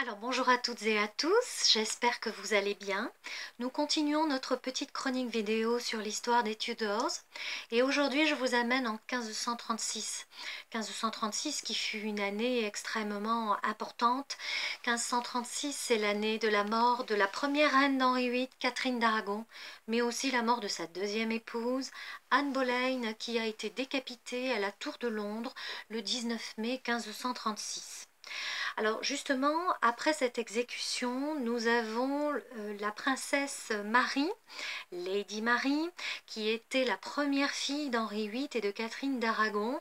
Alors bonjour à toutes et à tous, j'espère que vous allez bien. Nous continuons notre petite chronique vidéo sur l'histoire des Tudors et aujourd'hui je vous amène en 1536. 1536 qui fut une année extrêmement importante. 1536 c'est l'année de la mort de la première reine d'Henri VIII, Catherine d'Aragon, mais aussi la mort de sa deuxième épouse, Anne Boleyn, qui a été décapitée à la Tour de Londres le 19 mai 1536. Alors justement, après cette exécution, nous avons la princesse Marie, Lady Marie, qui était la première fille d'Henri VIII et de Catherine d'Aragon,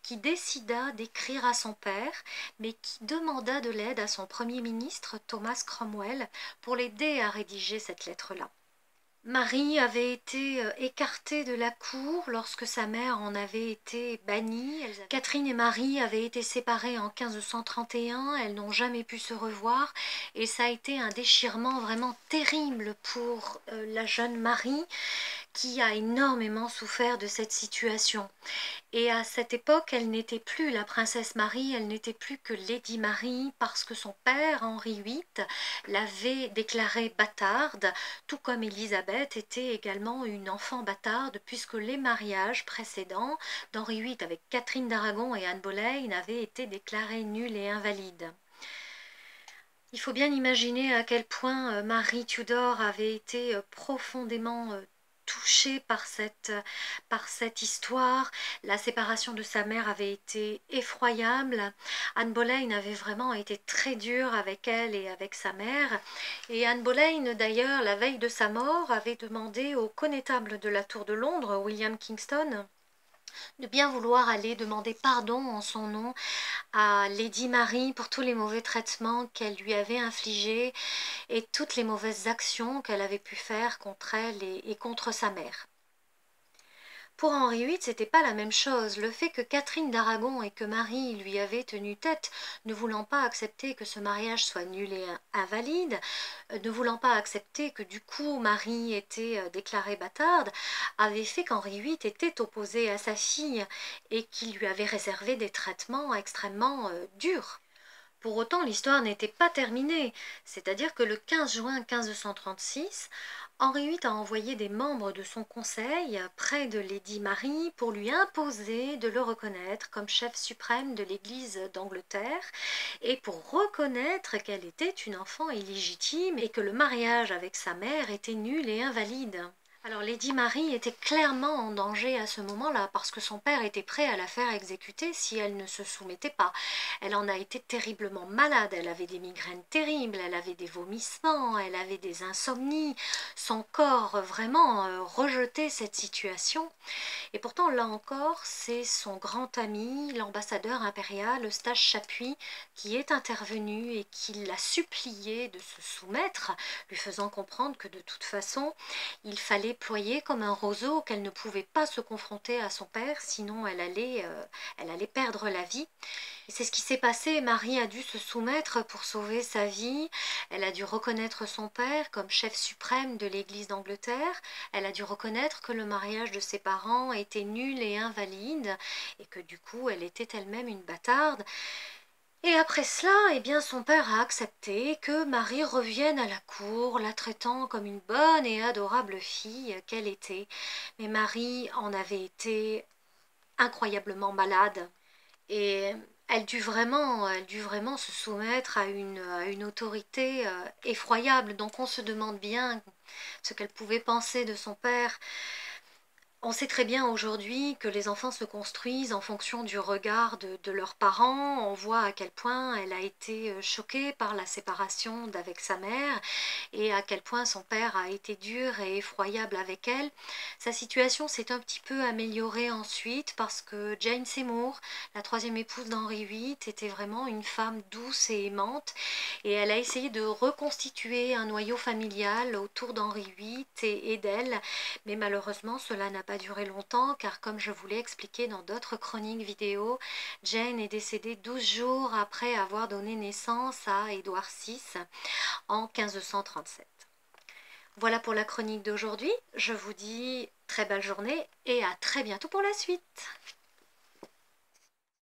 qui décida d'écrire à son père, mais qui demanda de l'aide à son premier ministre, Thomas Cromwell, pour l'aider à rédiger cette lettre-là. Marie avait été écartée de la cour lorsque sa mère en avait été bannie. Catherine et Marie avaient été séparées en 1531, elles n'ont jamais pu se revoir et ça a été un déchirement vraiment terrible pour la jeune Marie qui a énormément souffert de cette situation. Et à cette époque, elle n'était plus la princesse Marie, elle n'était plus que Lady Marie parce que son père, Henri VIII, l'avait déclarée bâtarde, tout comme Élisabeth était également une enfant bâtarde puisque les mariages précédents d'Henri VIII avec Catherine d'Aragon et Anne Boleyn avaient été déclarés nuls et invalides. Il faut bien imaginer à quel point Marie Tudor avait été profondément touchée par cette histoire. La séparation de sa mère avait été effroyable. Anne Boleyn avait vraiment été très dure avec elle et avec sa mère. Et Anne Boleyn, d'ailleurs, la veille de sa mort, avait demandé au connétable de la Tour de Londres, William Kingston, de bien vouloir aller demander pardon en son nom à Lady Marie pour tous les mauvais traitements qu'elle lui avait infligés et toutes les mauvaises actions qu'elle avait pu faire contre elle et contre sa mère. Pour Henri VIII, c'était pas la même chose. Le fait que Catherine d'Aragon et que Marie lui avaient tenu tête, ne voulant pas accepter que ce mariage soit nul et invalide, ne voulant pas accepter que du coup Marie était déclarée bâtarde, avait fait qu'Henri VIII était opposé à sa fille et qu'il lui avait réservé des traitements extrêmement durs. Pour autant, l'histoire n'était pas terminée, c'est-à-dire que le 15 juin 1536, Henri VIII a envoyé des membres de son conseil près de Lady Marie pour lui imposer de le reconnaître comme chef suprême de l'Église d'Angleterre et pour reconnaître qu'elle était une enfant illégitime et que le mariage avec sa mère était nul et invalide. Alors Lady Marie était clairement en danger à ce moment-là parce que son père était prêt à la faire exécuter si elle ne se soumettait pas. Elle en a été terriblement malade, elle avait des migraines terribles, elle avait des vomissements, elle avait des insomnies. Son corps vraiment rejetait cette situation. Et pourtant, là encore, c'est son grand ami, l'ambassadeur impérial, Eustache Chapuis, qui est intervenu et qui l'a supplié de se soumettre, lui faisant comprendre que de toute façon, il fallait ployer comme un roseau, qu'elle ne pouvait pas se confronter à son père, sinon elle allait perdre la vie. Et c'est ce qui s'est passé, Marie a dû se soumettre pour sauver sa vie, elle a dû reconnaître son père comme chef suprême de l'Église d'Angleterre, elle a dû reconnaître que le mariage de ses parents était nul et invalide, et que du coup elle était elle-même une bâtarde. Et après cela, eh bien, son père a accepté que Marie revienne à la cour, la traitant comme une bonne et adorable fille qu'elle était. Mais Marie en avait été incroyablement malade et elle dut vraiment se soumettre à une autorité effroyable. Donc on se demande bien ce qu'elle pouvait penser de son père. On sait très bien aujourd'hui que les enfants se construisent en fonction du regard de leurs parents. On voit à quel point elle a été choquée par la séparation d'avec sa mère et à quel point son père a été dur et effroyable avec elle. Sa situation s'est un petit peu améliorée ensuite parce que Jane Seymour, la troisième épouse d'Henri VIII, était vraiment une femme douce et aimante et elle a essayé de reconstituer un noyau familial autour d'Henri VIII et d'elle, mais malheureusement cela n'a pas duré longtemps car comme je vous l'ai expliqué dans d'autres chroniques vidéo, Jane est décédée 12 jours après avoir donné naissance à Édouard VI en 1537. Voilà pour la chronique d'aujourd'hui, je vous dis très belle journée et à très bientôt pour la suite.